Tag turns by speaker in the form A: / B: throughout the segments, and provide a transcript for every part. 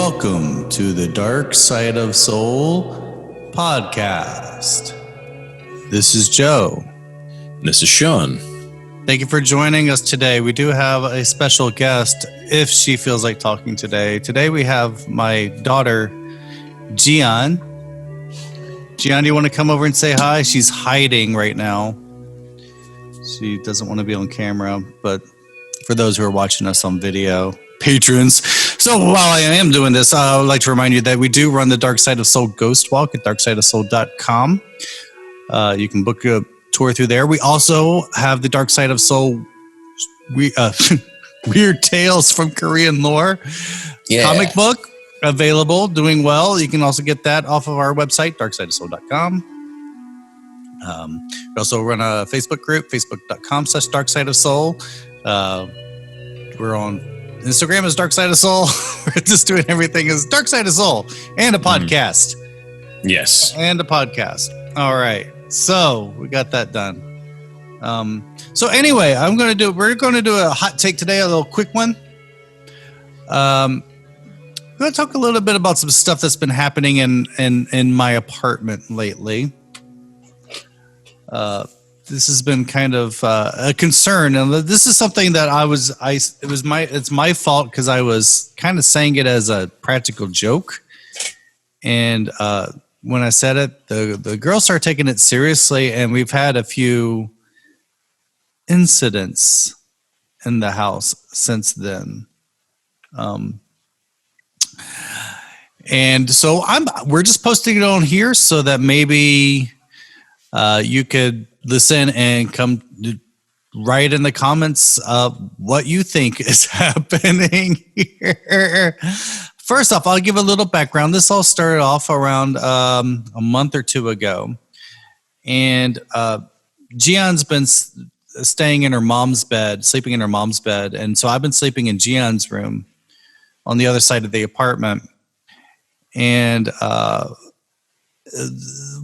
A: welcome to the Dark Side of Soul podcast. This is Joe.
B: This is Sean.
A: Thank you for joining us today. We do have a special guest if she feels like talking today. Today we have my daughter, Gian. Gian, do you want to come over and say hi? She's hiding right now. She doesn't want to be on camera, but for those who are watching us on video, patrons. So while I am doing this, I would like to remind you that we do run the Dark Side of Soul Ghost Walk at darksideofsoul.com. You can book a tour through there. We also have the Dark Side of Soul Weird Tales from Korean Lore comic book available, doing well. You can also get that off of our website, darksideofsoul.com. We also run a Facebook group, facebook.com/darksideofsoul. We're on Instagram as Dark Side of Soul. We're just doing everything as Dark Side of Soul and a podcast.
B: Yes.
A: And a podcast. All right. So we got that done. So anyway, we're going to do a hot take today, a little quick one. I'm going to talk a little bit about some stuff that's been happening in my apartment lately. This has been kind of a concern, and this is something that it's my fault because I was kind of saying it as a practical joke, and when I said it, the girls started taking it seriously, and we've had a few incidents in the house since then. And so we're just posting it on here so that maybe you could listen and come write in the comments what you think is happening here. First off, I'll give a little background. This all started off around a month or two ago. And Gian's been staying in her mom's bed, sleeping in her mom's bed. And so I've been sleeping in Gian's room on the other side of the apartment. And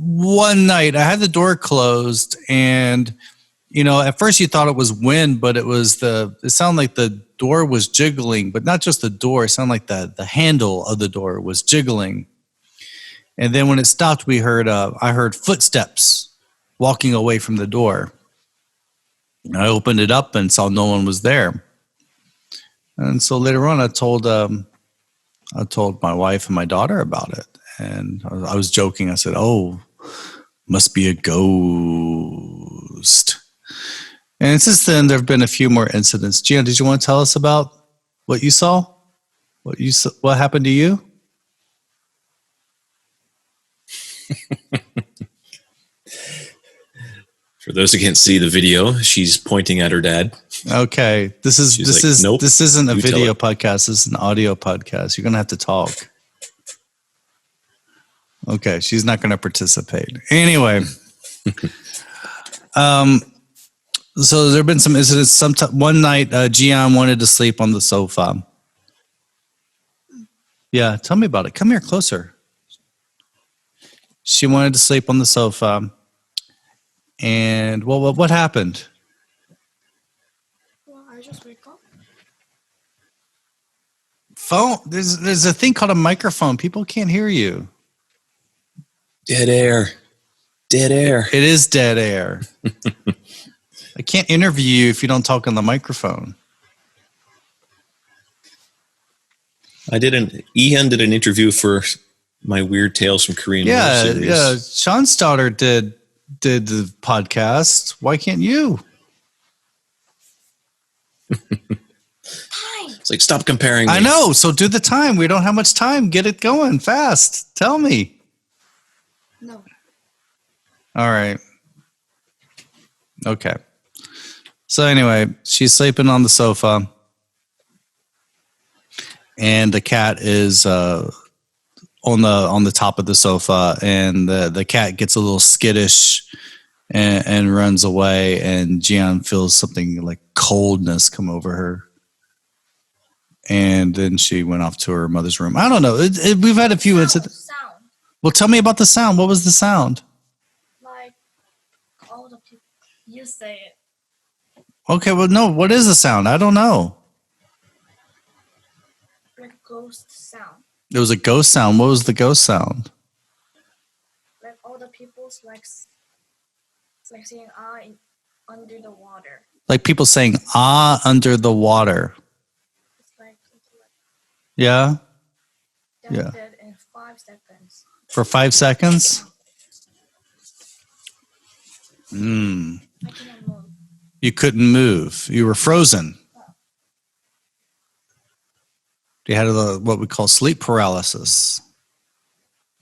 A: one night I had the door closed, and at first you thought it was wind, but it sounded like the door was jiggling, but not just the door. It sounded like the handle of the door was jiggling. And then when it stopped, I heard footsteps walking away from the door. And I opened it up and saw no one was there. And so later on, I told my wife and my daughter about it. And I was joking. I said, "Oh, must be a ghost." And since then, there have been a few more incidents. Gian, did you want to tell us about what you saw? What happened to you?
B: For those who can't see the video, she's pointing at her dad.
A: Okay, this isn't a video podcast. This is an audio podcast. You're gonna have to talk. Okay, she's not going to participate. Anyway, so there have been some incidents. One night, Gian wanted to sleep on the sofa. Yeah, tell me about it. Come here closer. She wanted to sleep on the sofa. And what happened?
C: Well, I just wake up.
A: Phone. There's a thing called a microphone. People can't hear you.
B: Dead air. Dead air.
A: It is dead air. I can't interview you if you don't talk on the microphone.
B: Ian did an interview for my Weird Tales from Korean Lore series.
A: Yeah. Sean's daughter did the podcast. Why can't you?
B: It's like, stop comparing me.
A: I know. So do the time. We don't have much time. Get it going fast. Tell me.
C: No.
A: All right. Okay. So anyway, she's sleeping on the sofa, and the cat is on the top of the sofa, and the cat gets a little skittish and runs away, and Gian feels something like coldness come over her. And then she went off to her mother's room. I don't know. We've had a few incidents.
C: Sound.
A: Well, tell me about the sound. What was the sound?
C: Like all the people. You say it.
A: Okay, well, no. What is the sound? I don't know.
C: Like ghost sound.
A: There was a ghost sound. What was the ghost sound?
C: Like all the people's like saying under the water.
A: Like people saying "ah" under the water.
C: It's like
A: Yeah.
C: down
A: Yeah.
C: dead in 5 seconds.
A: For 5 seconds.
C: I cannot move.
A: You couldn't move. You were frozen. You had what we call sleep paralysis.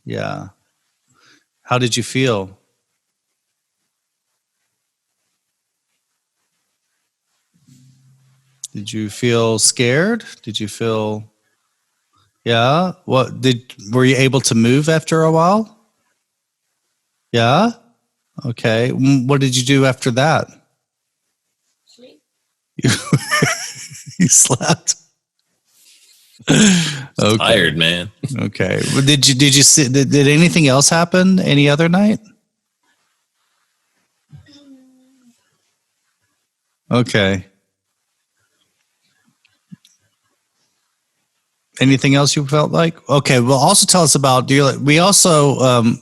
A: Yeah. How did you feel? Did you feel scared? Did you feel? Yeah. Were you able to move after a while? Yeah. Okay. What did you do after that?
C: Sleep.
A: You slept. Okay.
B: Tired, man.
A: Okay. Well, did you see? Did anything else happen? Any other night? Okay. Anything else you felt like? Okay. Well, also tell us about. We also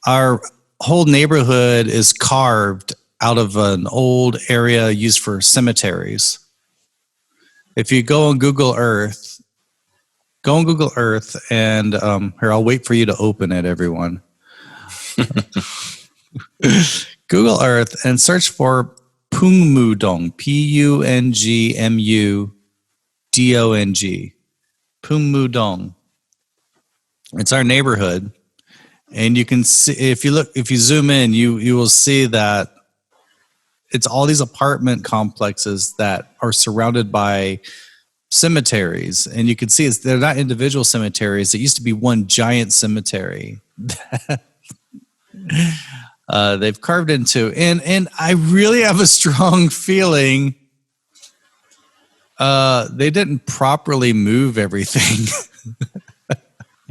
A: our whole neighborhood is carved out of an old area used for cemeteries. If you go on Google Earth, and here, I'll wait for you to open it, everyone. Google Earth and search for Pungmudong, Pungmudong. Pungmudong. It's our neighborhood. And you can see, if you zoom in, you will see that it's all these apartment complexes that are surrounded by cemeteries. And you can see they're not individual cemeteries. It used to be one giant cemetery. They've carved into, and I really have a strong feeling they didn't properly move everything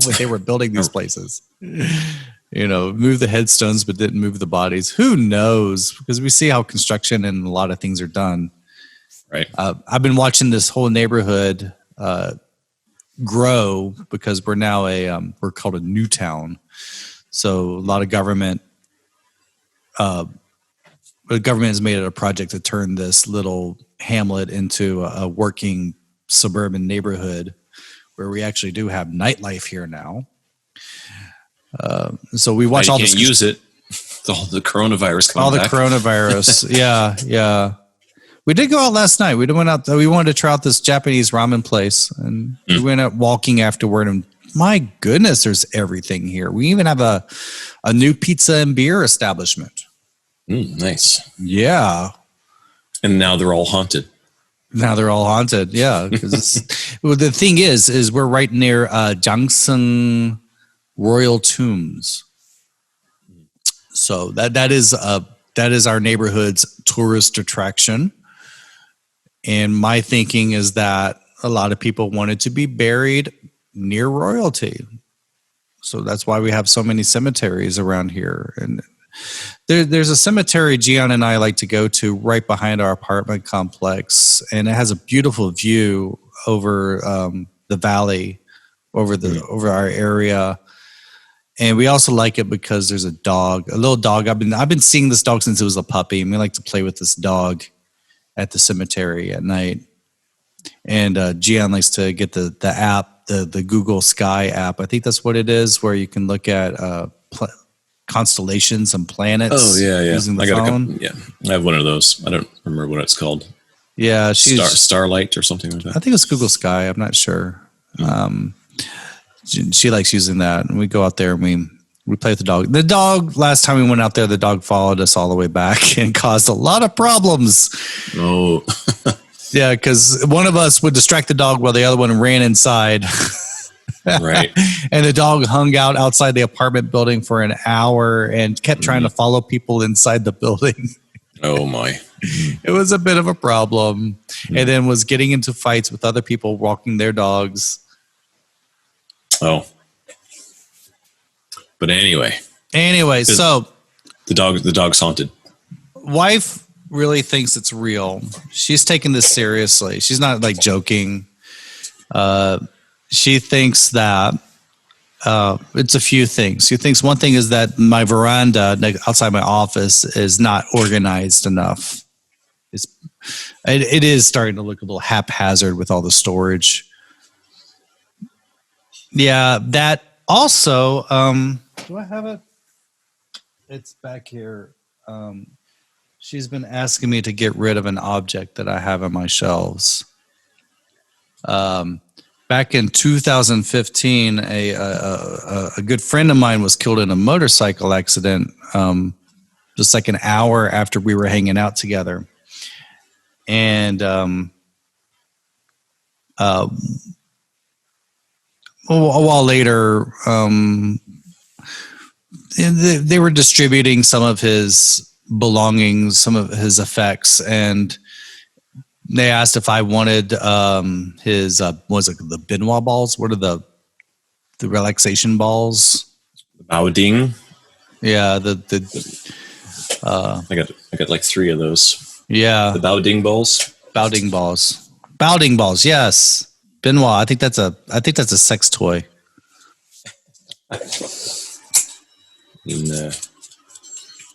A: when they were building these places. Move the headstones, but didn't move the bodies. Who knows? Because we see how construction and a lot of things are done.
B: Right.
A: I've been watching this whole neighborhood grow because we're now we're called a new town. So a lot of government, the government has made it a project to turn this little hamlet into a working suburban neighborhood where we actually do have nightlife here now. So we watch
B: you
A: all
B: can't
A: this.
B: Use it. The coronavirus coming
A: All the
B: back.
A: coronavirus. Yeah. We did go out last night. We went out. We wanted to try out this Japanese ramen place, and we went out walking afterward. And my goodness, there's everything here. We even have a new pizza and beer establishment.
B: Nice.
A: Yeah.
B: And now they're all haunted.
A: Now they're all haunted. Yeah. Well, the thing is we're right near Jiangsun Royal Tombs. So that is our neighborhood's tourist attraction. And my thinking is that a lot of people wanted to be buried near royalty. So that's why we have so many cemeteries around here. And there's a cemetery Gian and I like to go to right behind our apartment complex. And it has a beautiful view over the valley, over our area. And we also like it because there's a little dog. I've been seeing this dog since it was a puppy, and we like to play with this dog at the cemetery at night. And Gian likes to get the app, the Google Sky app. I think that's what it is, where you can look at constellations and planets.
B: Oh yeah.
A: Using the phone.
B: I have one of those. I don't remember what it's called.
A: Yeah,
B: Starlight or something like that.
A: I think it's Google Sky. I'm not sure. She likes using that, and we go out there and we play with the dog. The dog, last time we went out there, the dog followed us all the way back and caused a lot of problems.
B: Oh,
A: yeah, because one of us would distract the dog while the other one ran inside.
B: Right.
A: And the dog hung out outside the apartment building for an hour and kept trying to follow people inside the building.
B: Oh my.
A: It was a bit of a problem. And then was getting into fights with other people walking their dogs.
B: Oh. But anyway,
A: so
B: the dog's haunted.
A: Wife really thinks it's real. She's taking this seriously. She's not like joking. she thinks that it's a few things. She thinks one thing is that my veranda outside my office is not organized enough. It is starting to look a little haphazard with all the storage. Yeah, that also. Do I have it? It's back here. She's been asking me to get rid of an object that I have on my shelves. Back in 2015, a good friend of mine was killed in a motorcycle accident just like an hour after we were hanging out together. And a while later, they were distributing some of his belongings, some of his effects, and they asked if I wanted his what was it, the Benoit balls? What are the relaxation balls?
B: Baoding.
A: Yeah,
B: I got like 3 of those.
A: Yeah,
B: The Baoding balls.
A: Baoding balls. Baoding balls. Yes, Benoit. I think that's a sex toy.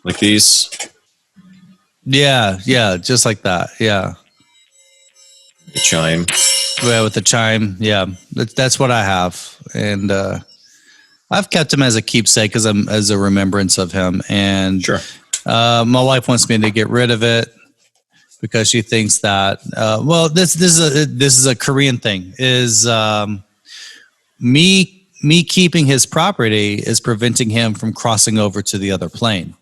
B: Like these.
A: Yeah, just like that. Yeah.
B: The chime.
A: Yeah, with the chime. Yeah, that's what I have, and I've kept him as a keepsake, as a remembrance of him. And
B: Sure.
A: My wife wants me to get rid of it because she thinks that this is a Korean thing. Is me keeping his property is preventing him from crossing over to the other plane,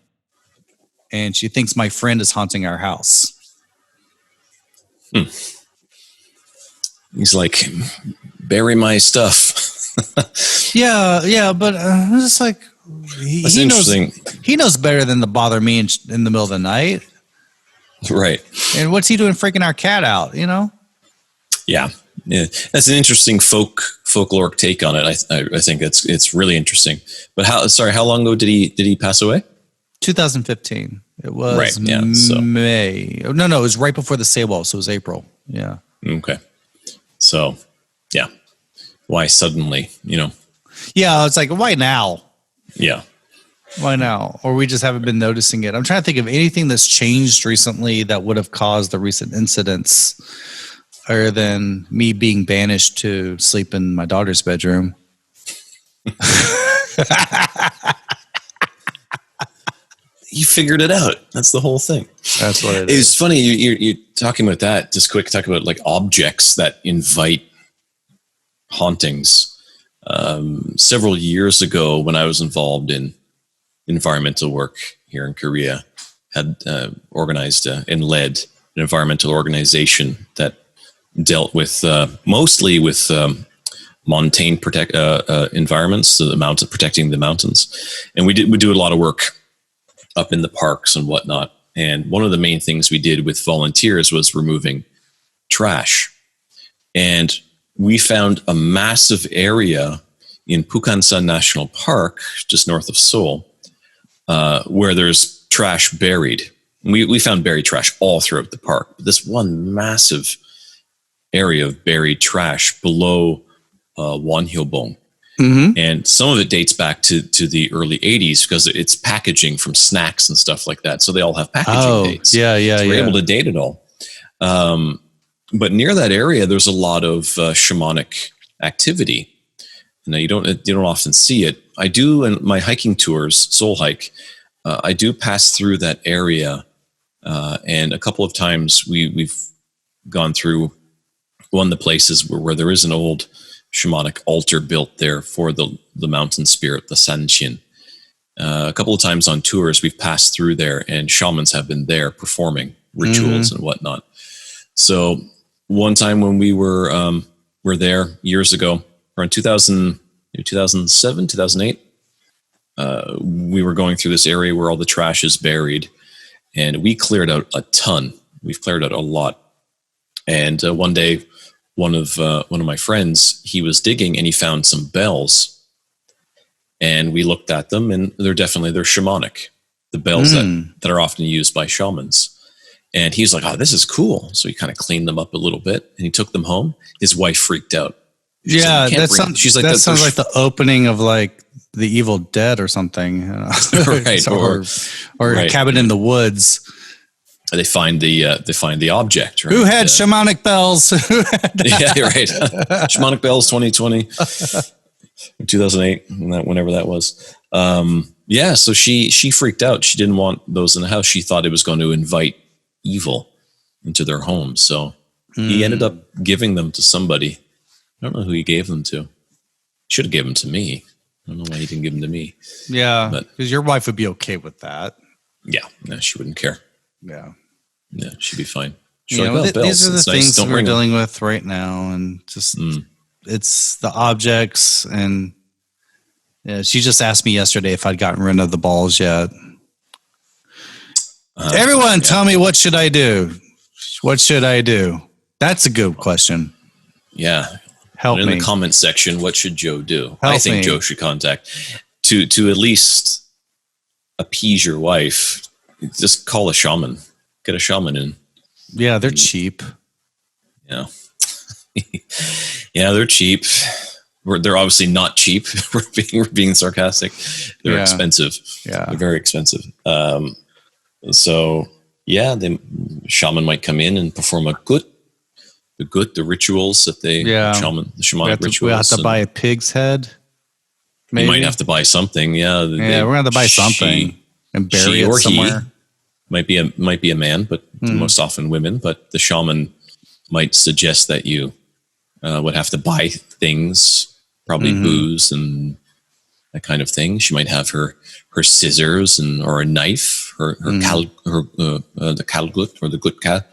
A: and she thinks my friend is haunting our house.
B: He's like, bury my stuff.
A: Yeah, but I'm just like,
B: That's
A: he
B: interesting.
A: He knows better than to bother me in the middle of the night.
B: Right.
A: And what's he doing freaking our cat out, you know?
B: Yeah. That's an interesting folkloric take on it. I think it's really interesting. But how long ago did he pass away?
A: 2015. It was
B: Right, yeah, so.
A: May. No, it was right before the Seoul, so it was April. Yeah.
B: Okay. So, yeah. Why suddenly,
A: Yeah, it's like, why now?
B: Yeah.
A: Why now? Or we just haven't been noticing it. I'm trying to think of anything that's changed recently that would have caused the recent incidents, other than me being banished to sleep in my daughter's bedroom.
B: You figured it out. That's the whole thing.
A: That's what it is.
B: It's funny you're talking about that. Just quick, talk about like objects that invite hauntings. Several years ago, when I was involved in environmental work here in Korea, had organized and led an environmental organization that dealt with mostly with montane environments, so the mountain, protecting the mountains, and we do a lot of work up in the parks and whatnot. And one of the main things we did with volunteers was removing trash. And we found a massive area in Pukansan National Park, just north of Seoul, where there's trash buried. We found buried trash all throughout the park. But this one massive area of buried trash below Wonhyobong.
A: Mm-hmm.
B: And some of it dates back to the early 80s because it's packaging from snacks and stuff like that. So they all have packaging dates.
A: Yeah.
B: So we're able to date it all. But near that area, there's a lot of shamanic activity. Now you don't often see it. I do in my hiking tours, Soul Hike. I do pass through that area, and a couple of times we've gone through one of the places where there is an old shamanic altar built there for the mountain spirit, the Sanchin. A couple of times on tours, we've passed through there, and shamans have been there performing rituals and whatnot. So one time when we were there years ago, around 2007, 2008, we were going through this area where all the trash is buried, and we cleared out a ton. We've cleared out a lot. And one day, one of my friends, he was digging and he found some bells, and we looked at them, and they're shamanic, the bells that are often used by shamans. And he's like, "Oh, this is cool." So he kind of cleaned them up a little bit, and he took them home. His wife freaked out. She's like,
A: Yeah,
B: "You can't
A: that
B: bring-"
A: sounds.
B: She's like,
A: that
B: "That-
A: sounds like
B: there's-"
A: the opening of like the Evil Dead or something,
B: Right,
A: or
B: right.
A: Cabin in the Woods.
B: They find the object, right?
A: Who had shamanic bells?
B: Yeah, you're right. Shamanic Bells 2020, 2008, whenever that was. Yeah, so she freaked out. She didn't want those in the house. She thought it was going to invite evil into their home. So he ended up giving them to somebody. I don't know who he gave them to. Should have given them to me. I don't know why he didn't give them to me.
A: Yeah,
B: But-
A: because your wife would be okay with that.
B: Yeah, no, she wouldn't care.
A: Yeah.
B: Yeah, she'd be fine. She's
A: You
B: like,
A: know,
B: "Oh, bells.
A: these are the
B: It's nice.
A: things
B: Don't
A: we're
B: ring 'em."
A: dealing with right now, and just it's the objects. And yeah, she just asked me yesterday if I'd gotten rid of the balls yet. Everyone, tell me, what should I do? What should I do? That's a good question.
B: Yeah.
A: Help
B: In
A: me.
B: the comment section, what should Joe do?
A: Help
B: I think
A: me.
B: Joe should contact to at least appease your wife. Just call a shaman. Get a shaman in.
A: Yeah, they're cheap.
B: Yeah. Yeah, they're cheap. They're obviously not cheap. We're being sarcastic. They're
A: Yeah.
B: expensive.
A: Yeah.
B: They're very expensive. So yeah, the shaman might come in and perform the rituals that they
A: Yeah.
B: the shamanic
A: We
B: rituals.
A: have to
B: and
A: buy a pig's head.
B: you
A: Maybe.
B: might have to buy something. Yeah.
A: Yeah, we're gonna have to buy something and bury
B: she
A: it
B: or
A: somewhere.
B: he might be a man, but most often women. But the shaman might suggest that you would have to buy things, probably booze and that kind of thing. She might have her scissors or a knife, the kalgut or the gutka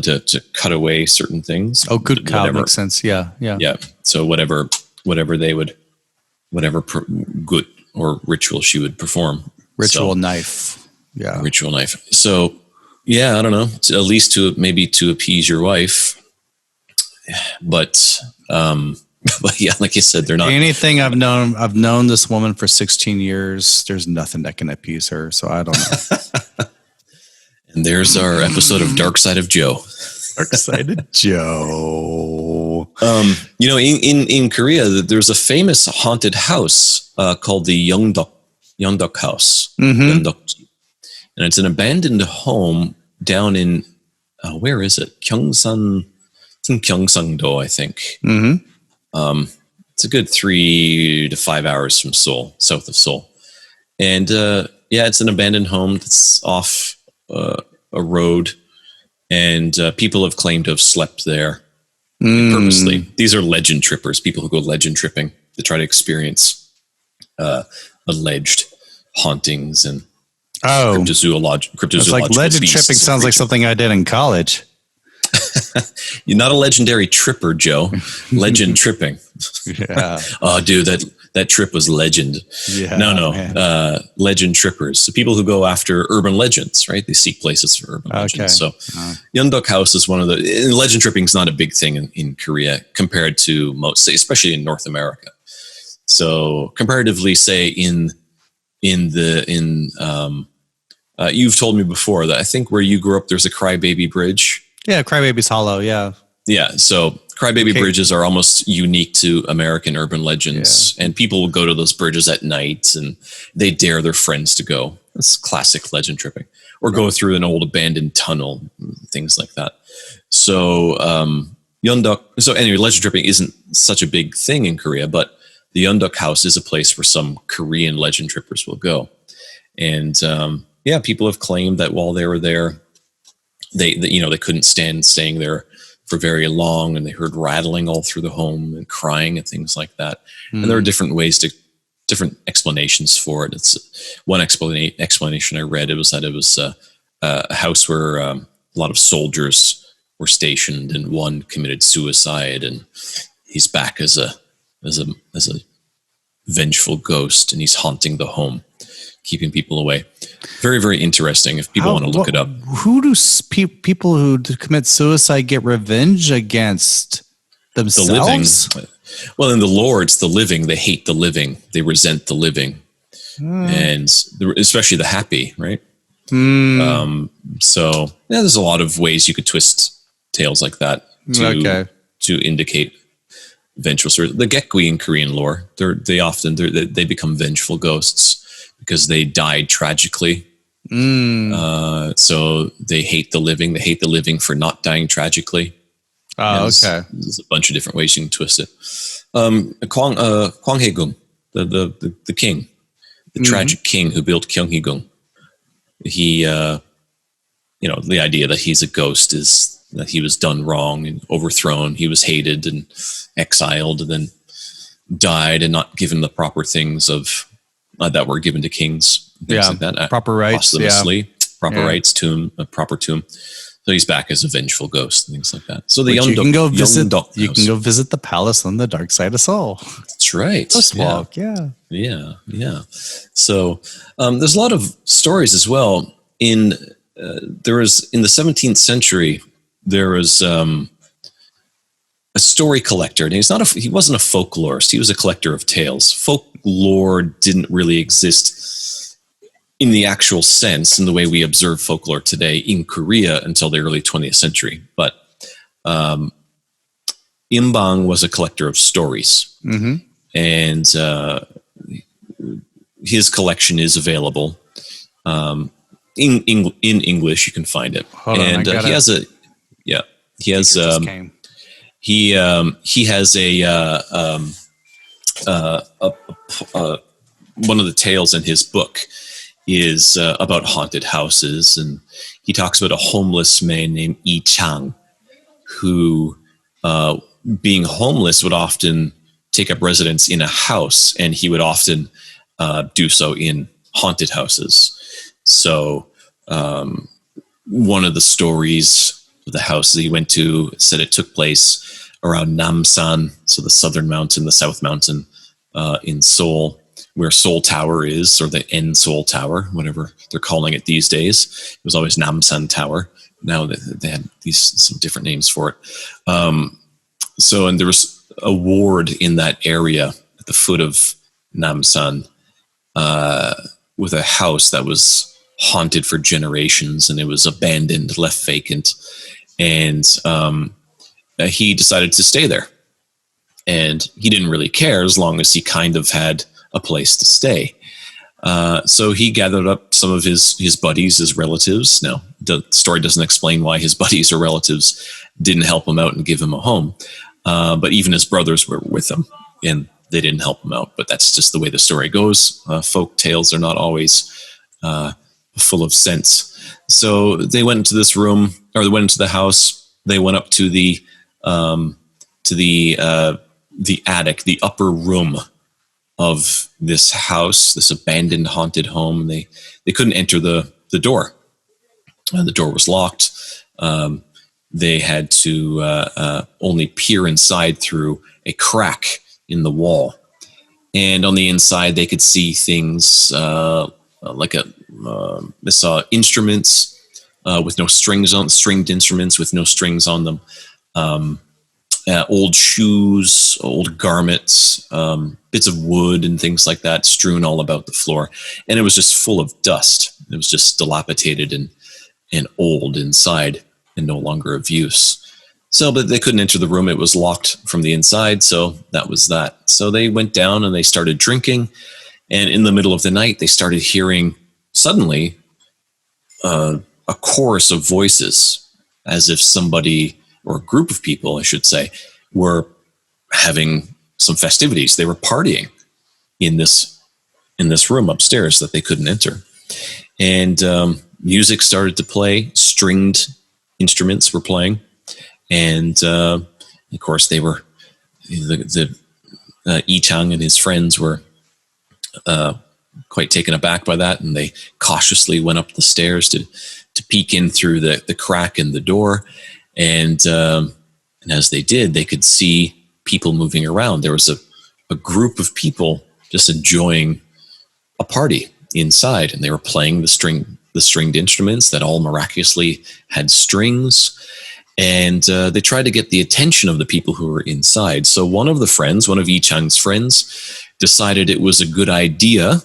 B: to cut away certain things.
A: Oh, good cow
B: Whatever.
A: makes sense. Yeah, yeah.
B: Yeah. So whatever they would, gut or ritual she would perform.
A: Ritual
B: So,
A: knife. Yeah.
B: ritual knife. So yeah, I don't know. At least maybe to appease your wife. But but yeah, like you said, they're not.
A: Anything I've known this woman for 16 years. There's nothing that can appease her. So I don't know.
B: And there's our episode of Dark Side of Joe.
A: Excited Joe.
B: In Korea, there's a famous haunted house called the Yeongdeok House. Yeongdeok. And it's an abandoned home down in, where is it? Gyeongsan, it's in Gyeongsang-do, I think. It's a good 3 to 5 hours from Seoul, south of Seoul. And yeah, it's an abandoned home that's off a road. And people have claimed to have slept there purposely. These are legend trippers, people who go legend tripping to try to experience alleged hauntings and cryptozoological.
A: It's like legend
B: beasts
A: tripping
B: and
A: sounds like
B: creatures.
A: something I did in college.
B: You're not a legendary tripper, Joe. Legend tripping.
A: Yeah.
B: Oh, dude, that trip was legend.
A: Yeah,
B: No.
A: man.
B: Legend trippers. So people who go after urban legends, right? They seek places for urban legends. So Yeongdeok House is one of the... Legend tripping is not a big thing in Korea compared to most, especially in North America. So comparatively, say you've told me before that I think where you grew up, there's a Crybaby Bridge.
A: Yeah, Crybaby's Hollow. Yeah.
B: Yeah, so Crybaby bridges are almost unique to American urban legends, and people will go to those bridges at night and they dare their friends to go. That's classic legend tripping, or go through an old abandoned tunnel, things like that. So Yeongdeok. So anyway, legend tripping isn't such a big thing in Korea, but the Yeongdeok House is a place where some Korean legend trippers will go, and yeah, people have claimed that while they were there, they couldn't stand staying there for very long, and they heard rattling all through the home and crying and things like that. And there are different explanations for it. It's one explanation I read. It was that it was a house where a lot of soldiers were stationed, and one committed suicide, and he's back as a vengeful ghost, and he's haunting the home, keeping people away. Very, very interesting if people want to look it up.
A: Who do people who commit suicide get revenge against?
B: The
A: Themselves?
B: living. Well, in the lore, it's the living. They hate the living. They resent the living. And especially the happy, right? So yeah, there's a lot of ways you could twist tales like that to indicate vengeful spirits. The Gekui in Korean lore, they become vengeful ghosts because they died tragically. So they hate the living. They hate the living for not dying tragically.
A: Oh, okay.
B: There's a bunch of different ways you can twist it. Kwang Hae-gung, the king, the tragic king who built Gyeonggi-gung. He, the idea that he's a ghost is that he was done wrong and overthrown. He was hated and exiled, and then died and not given the proper things that were given to kings. Things like that.
A: Proper rights.
B: Posthumously, proper rights, a proper tomb. So he's back as a vengeful ghost and things like that. So the
A: you can go visit. You can go visit the palace on the dark side of Seoul.
B: That's right.
A: Ghost walk. Yeah.
B: So there's a lot of stories as well. There was in the 17th century. There was a story collector, and he wasn't a folklorist. He was a collector of tales. Folklore didn't really exist in the actual sense, in the way we observe folklore today in Korea until the early 20th century. But Imbang was a collector of stories, and his collection is available in English. You can find it, and he has a one of the tales in his book is about haunted houses, and he talks about a homeless man named Yi Chang, who, being homeless, would often take up residence in a house, and he would often do so in haunted houses. So one of the stories of the house that he went to said it took place around Namsan, so the southern mountain, the south mountain in Seoul, where Seoul Tower is, or the N Seoul Tower, whatever they're calling it these days. It was always Namsan Tower. Now they had some different names for it. And there was a ward in that area at the foot of Namsan with a house that was haunted for generations, and it was abandoned, left vacant. And he decided to stay there. And he didn't really care as long as he kind of had a place to stay. So he gathered up some of his buddies, his relatives. Now, the story doesn't explain why his buddies or relatives didn't help him out and give him a home. But even his brothers were with him, and they didn't help him out. But that's just the way the story goes. Folk tales are not always full of sense. So they went into this room, or they went into the house. They went up to the attic, the upper room of this house, this abandoned haunted home. They couldn't enter the door. The door was locked. They had to only peer inside through a crack in the wall. And on the inside, they could see things they saw instruments with no strings on, stringed instruments with no strings on them. Old shoes, old garments, bits of wood and things like that strewn all about the floor. And it was just full of dust. It was just dilapidated and old inside and no longer of use. So, but they couldn't enter the room. It was locked from the inside. So that was that. So they went down and they started drinking. And in the middle of the night, they started hearing suddenly a chorus of voices, as if somebody, or a group of people, I should say, were having some festivities. They were partying in this room upstairs that they couldn't enter. And music started to play. Stringed instruments were playing. And of course, they were, Yi Chang and his friends were quite taken aback by that. And they cautiously went up the stairs to peek in through the crack in the door. And as they did, they could see people moving around. There was a group of people just enjoying a party inside, and they were playing the stringed instruments that all miraculously had strings. And they tried to get the attention of the people who were inside. So one of Yi Chang's friends, decided it was a good idea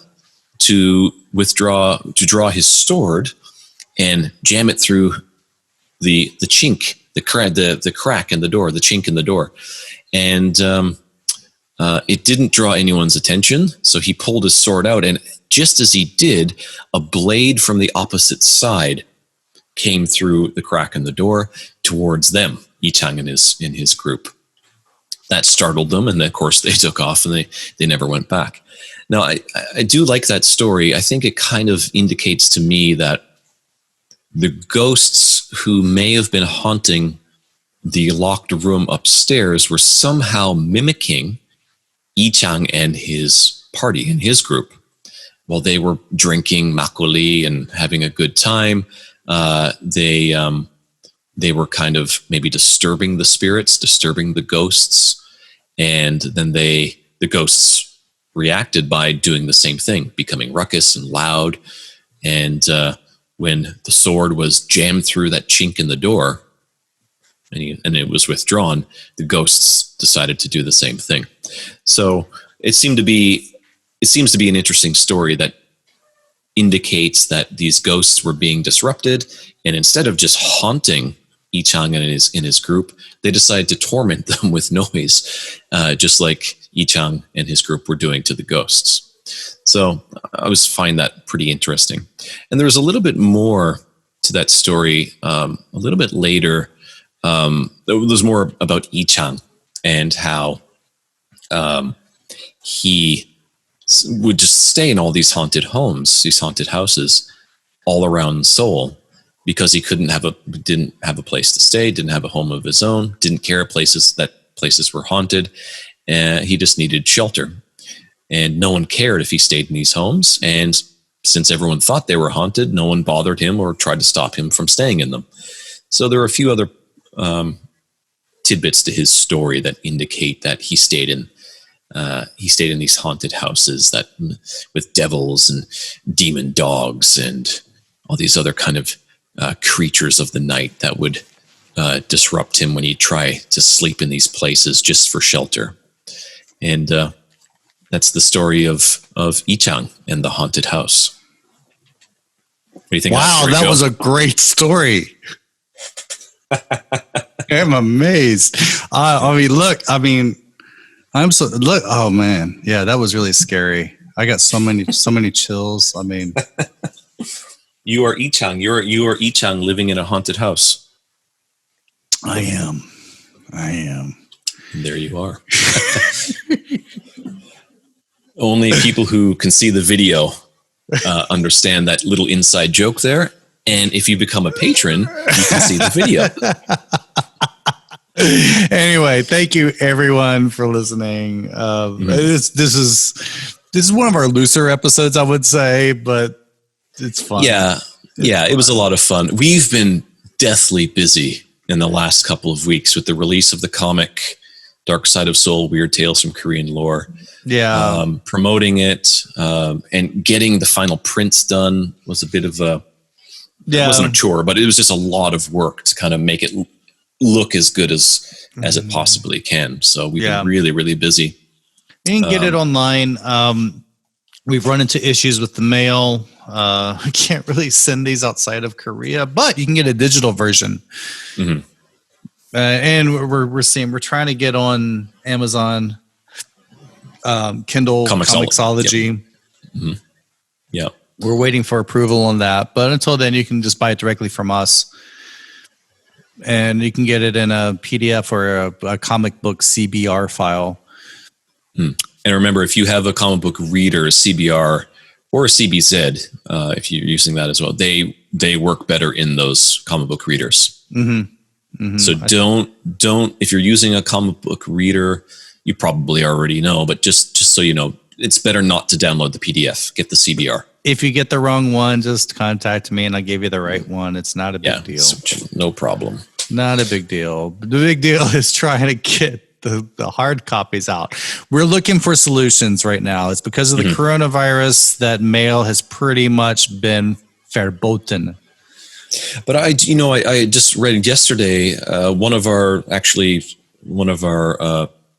B: to draw his sword and jam it through the chink, the crack in the door, the chink in the door. And It didn't draw anyone's attention, so he pulled his sword out, and just as he did, a blade from the opposite side came through the crack in the door towards them, Yichang and his group. That startled them, and of course they took off, and they never went back. Now, I do like that story. I think it kind of indicates to me that the ghosts who may have been haunting the locked room upstairs were somehow mimicking Yichang and his party and his group while they were drinking makgeolli and having a good time. They were kind of maybe disturbing the spirits, disturbing the ghosts, and then the ghosts reacted by doing the same thing, becoming ruckus and loud. And when the sword was jammed through that chink in the door, and it was withdrawn, the ghosts decided to do the same thing. So it seems to be an interesting story that indicates that these ghosts were being disrupted, and instead of just haunting Yichang and his group, they decided to torment them with noise, just like Yichang and his group were doing to the ghosts. So I always find that pretty interesting. And there's a little bit more to that story a little bit later. There's more about Yichang and how he would just stay in all these haunted homes, these haunted houses all around Seoul, because he didn't have a place to stay, didn't have a home of his own, didn't care places were haunted, and he just needed shelter. And no one cared if he stayed in these homes. And since everyone thought they were haunted, no one bothered him or tried to stop him from staying in them. So there are a few other tidbits to his story that indicate that he stayed in these haunted houses that with devils and demon dogs and all these other kind of creatures of the night that would disrupt him when he tried to sleep in these places just for shelter. And that's the story of Yichang and the haunted house. What do you think?
A: Wow, that was a great story. I'm amazed. Oh man, yeah, that was really scary. I got so many chills. I mean,
B: you are Yichang. You are Yichang living in a haunted house.
A: I am.
B: And there you are. Only people who can see the video understand that little inside joke there. And if you become a patron, you can see the video.
A: Anyway, thank you everyone for listening. This is one of our looser episodes, I would say, but it's fun.
B: Yeah, it was a lot of fun. We've been deathly busy in the last couple of weeks with the release of the comic Dark Side of Seoul, Weird Tales from Korean Lore.
A: Yeah.
B: Promoting it and getting the final prints done was a bit of a... It wasn't a chore, but it was just a lot of work to kind of make it look as good as it possibly can. So we've been really, really busy.
A: You can get it online. We've run into issues with the mail. I can't really send these outside of Korea, but you can get a digital version. Mm-hmm. And we're trying to get on Amazon, Kindle, Comixology.
B: Yep. Mm-hmm. Yeah.
A: We're waiting for approval on that. But until then, you can just buy it directly from us. And you can get it in a PDF or a comic book CBR file.
B: And remember, if you have a comic book reader, a CBR or a CBZ, if you're using that as well, they work better in those comic book readers. Mm-hmm. Mm-hmm. So don't, if you're using a comic book reader, you probably already know, but just so you know, it's better not to download the PDF. Get the CBR. If
A: you get the wrong one, just contact me and I'll give you the right one. It's not a big deal.
B: No problem.
A: Not a big deal. The big deal is trying to get the hard copies out. We're looking for solutions right now. It's because of the coronavirus that mail has pretty much been verboten.
B: But I just read yesterday, one of our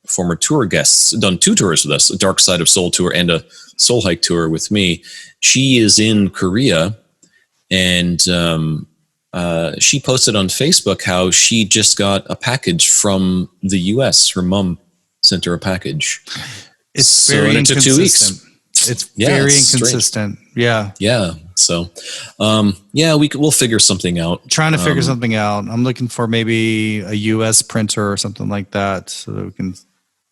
B: former tour guests done 2 tours with us, a Dark Side of Seoul tour and a Seoul Hike tour with me. She is in Korea, and she posted on Facebook how she just got a package from the US. Her mom sent her a package.
A: It's very
B: and it took 2 weeks.
A: inconsistent. It's
B: Yeah,
A: very
B: it's
A: inconsistent. Yeah.
B: Yeah. So, we'll figure something out.
A: Trying to figure something out. I'm looking for maybe a US printer or something like that so that we can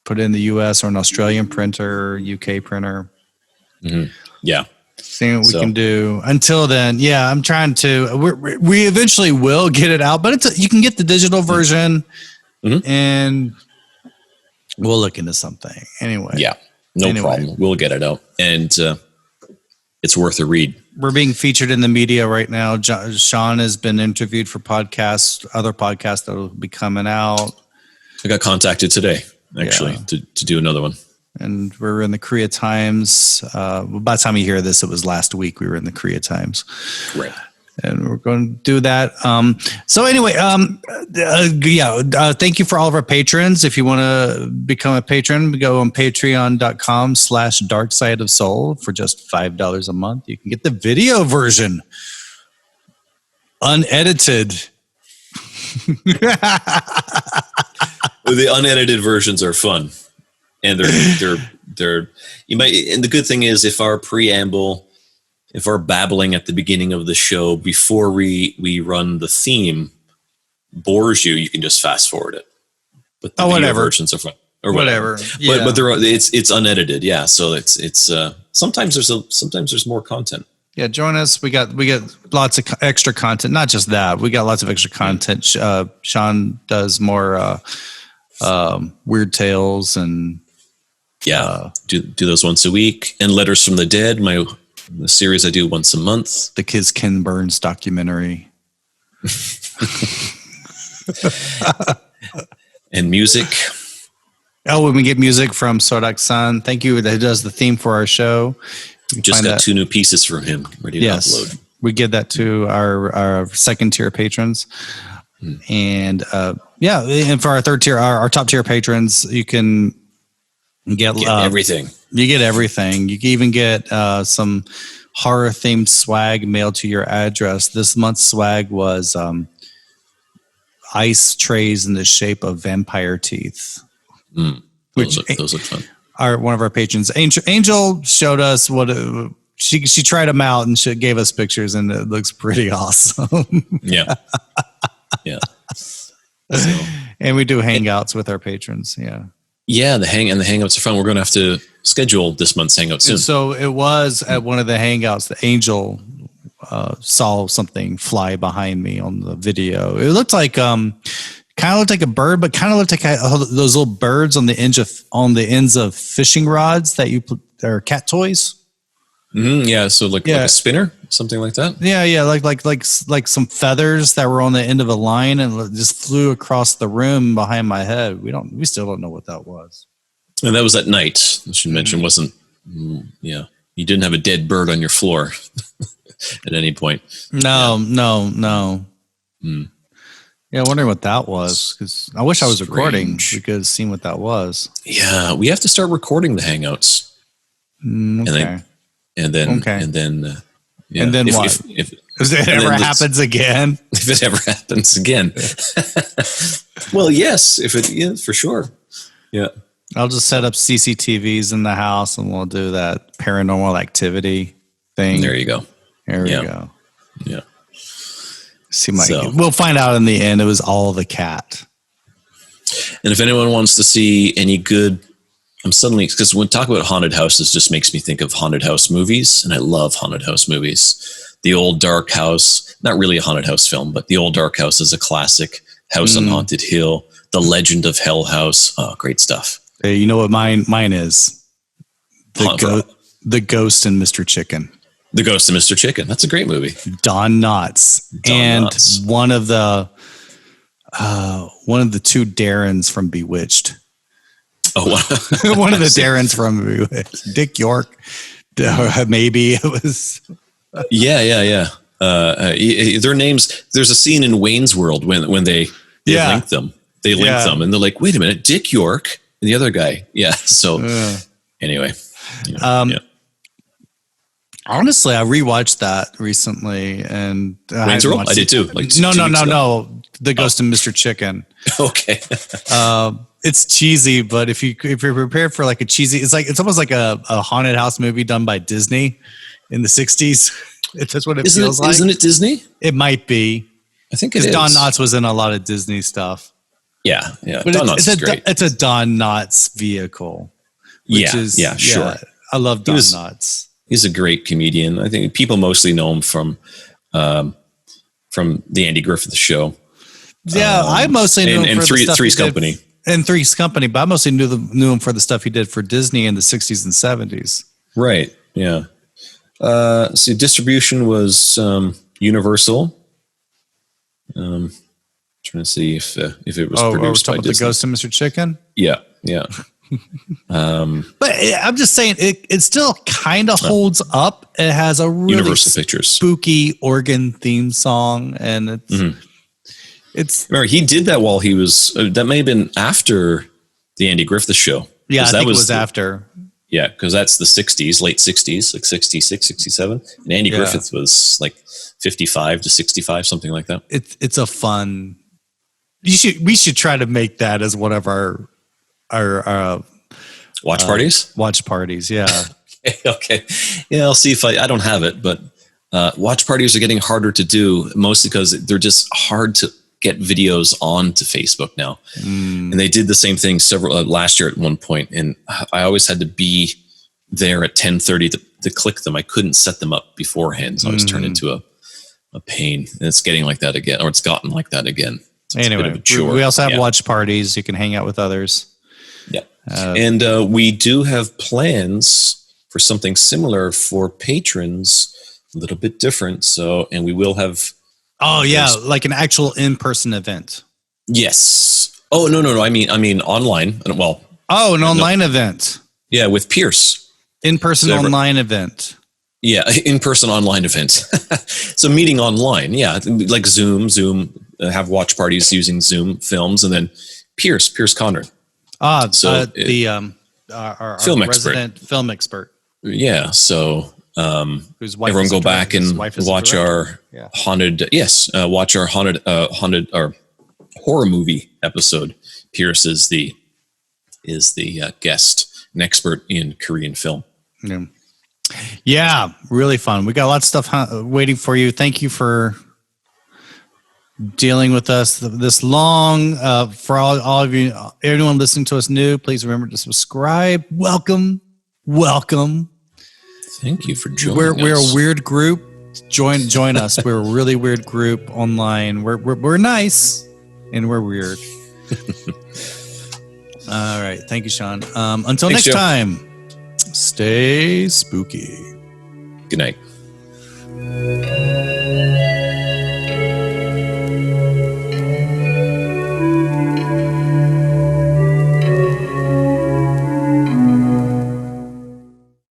A: put it in the US, or an Australian printer, UK printer.
B: Mm-hmm. Yeah.
A: Seeing what we can do. Until then, yeah, I'm trying to. We eventually will get it out, but you can get the digital version, and we'll look into something anyway.
B: Yeah, no problem. We'll get it out, and it's worth a read.
A: We're being featured in the media right now. Sean has been interviewed for other podcasts that will be coming out.
B: I got contacted today, actually, to do another one.
A: And we're in the Korea Times. By the time you hear this, it was last week we were in the Korea Times.
B: Right.
A: And we're going to do that. So anyway, thank you for all of our patrons. If you want to become a patron, go on patreon.com/darksideofsoul for just $5 a month. You can get the video version, unedited.
B: The unedited versions are fun. And they're you might, and the good thing is if our babbling at the beginning of the show before we run the theme bores you, you can just fast forward it. But the video versions are fun, or whatever.
A: Yeah.
B: But it's unedited, yeah. So it's sometimes there's more content.
A: Yeah, join us. We got lots of extra content. Not just that, we got lots of extra content. Sean does more weird tales and.
B: Yeah, do those once a week. And Letters from the Dead, the series I do once a month.
A: The Kids Ken Burns documentary.
B: And music.
A: Oh, we get music from Sodak-san. Thank you. That does the theme for our show.
B: Just got 2 new pieces from him ready to upload.
A: We give that to our second tier patrons. And and for our third tier, our top tier patrons, you can get
B: everything.
A: You get everything. You can even get some horror themed swag mailed to your address. This month's swag was ice trays in the shape of vampire teeth.
B: Those look fun.
A: One of our patrons, Angel, showed us what she tried them out and she gave us pictures, and it looks pretty awesome.
B: Yeah. Yeah. So.
A: And we do hangouts with our patrons. Yeah.
B: Yeah, the hangouts are fun. We're going to have to schedule this month's hangout soon.
A: So it was at one of the hangouts, the Angel saw something fly behind me on the video. It looked like kind of looked like a bird, but kind of looked like those little birds on the ends of fishing rods that you put. They're cat toys.
B: Mm-hmm, yeah, so like a spinner, something like that.
A: Yeah, like some feathers that were on the end of a line and just flew across the room behind my head. We still don't know what that was.
B: And that was at night. I should mention, wasn't. Yeah, you didn't have a dead bird on your floor at any point.
A: No. Yeah, wondering what that was, because I wish I was recording. We could have seen what that was.
B: Yeah, we have to start recording the hangouts.
A: Okay.
B: And then what? If it ever happens again? If it ever happens again. Well, yes, for sure. Yeah.
A: I'll just set up CCTVs in the house and we'll do that paranormal activity thing.
B: There you go.
A: There we go.
B: Yeah.
A: We'll find out in the end. It was all the cat.
B: And if anyone wants to see any good, because when talk about haunted houses, just makes me think of haunted house movies, and I love haunted house movies. The Old Dark House, not really a haunted house film, but The Old Dark House is a classic. House on Haunted Hill, The Legend of Hell House. Oh, great stuff.
A: Hey, you know what mine is? The Ghost and Mr. Chicken.
B: The Ghost and Mr. Chicken. That's a great movie.
A: Don Knotts. One of the 2 Darrens from Bewitched.
B: Oh,
A: one of the Darrens from Bewitched. Dick York. Maybe it was.
B: Yeah. Their names. There's a scene in Wayne's World when they link them. They link them, and they're like, "Wait a minute, Dick York and the other guy." Yeah. So anyway,
A: Honestly, I rewatched that recently, and
B: Wayne's World? I did too. Like
A: no,
B: 2
A: no,
B: weeks
A: no,
B: ago.
A: no. The Ghost of Mr. Chicken.
B: Okay.
A: It's cheesy, but if you're prepared for like a cheesy, it's almost like a haunted house movie done by Disney in the '60s. That's what it feels like.
B: Isn't it Disney?
A: It might be
B: I think it
A: because
B: is.
A: Don Knotts was in a lot of Disney stuff.
B: Yeah, yeah.
A: But
B: Don Knotts is great.
A: It's a Don Knotts vehicle. Which
B: sure.
A: I love Don Knotts.
B: He's a great comedian. I think people mostly know him from the Andy Griffith Show.
A: Yeah, I mostly knew him for
B: Three's Company.
A: And Three's Company, but I mostly knew him for the stuff he did for Disney in the 60s and 70s.
B: Right. Yeah. So distribution was Universal. Trying to see if it was produced by
A: the
B: Disney.
A: Ghost of Mr. Chicken.
B: Yeah. Yeah.
A: But I'm just saying it still kind of holds up. It has a really
B: Universal Pictures
A: spooky organ theme song, and it's
B: remember he did that while he was that may have been after the Andy Griffith Show.
A: Yeah, I
B: that
A: think it was after.
B: Yeah, because that's the 60s, late 60s, like 66, 67. And Andy Griffith was like 55 to 65, something like that.
A: It's a fun. We should try to make that as one of our
B: watch parties.
A: Watch parties, yeah.
B: Okay. Yeah, I'll see if I don't have it, but watch parties are getting harder to do, mostly because they're just hard to get videos onto Facebook now. And they did the same thing several last year at one point, and I always had to be there at 10:30 to click them. I couldn't set them up beforehand, so I was turned into a pain. And it's getting like that again, or it's gotten like that again. So
A: anyway, we also have watch parties. You can hang out with others.
B: Yeah. And we do have plans for something similar for patrons, a little bit different. So, and we will have.
A: Oh yeah, like an actual in-person event.
B: Yes. Oh no. I mean online. Well.
A: Oh, an online event.
B: Yeah, with Pierce.
A: In-person online event.
B: Yeah, in-person online event. So meeting online. Yeah, like Zoom. Have watch parties using Zoom films, and then Pierce Conrad.
A: Our
B: film
A: resident film expert.
B: Yeah, so
A: whose wife
B: everyone go back and watch our haunted. Yes, watch our haunted or horror movie episode. Pierce is the guest, an expert in Korean film.
A: Yeah, really fun. We got lots of stuff waiting for you. Thank you for dealing with us this long. For all of you, everyone listening to us new, please remember to subscribe. Welcome.
B: Thank you for joining us.
A: We're a weird group. Join us. We're a really weird group online. We're nice and we're weird. All right. Thank you, Sean. Until next time, stay spooky.
B: Good night.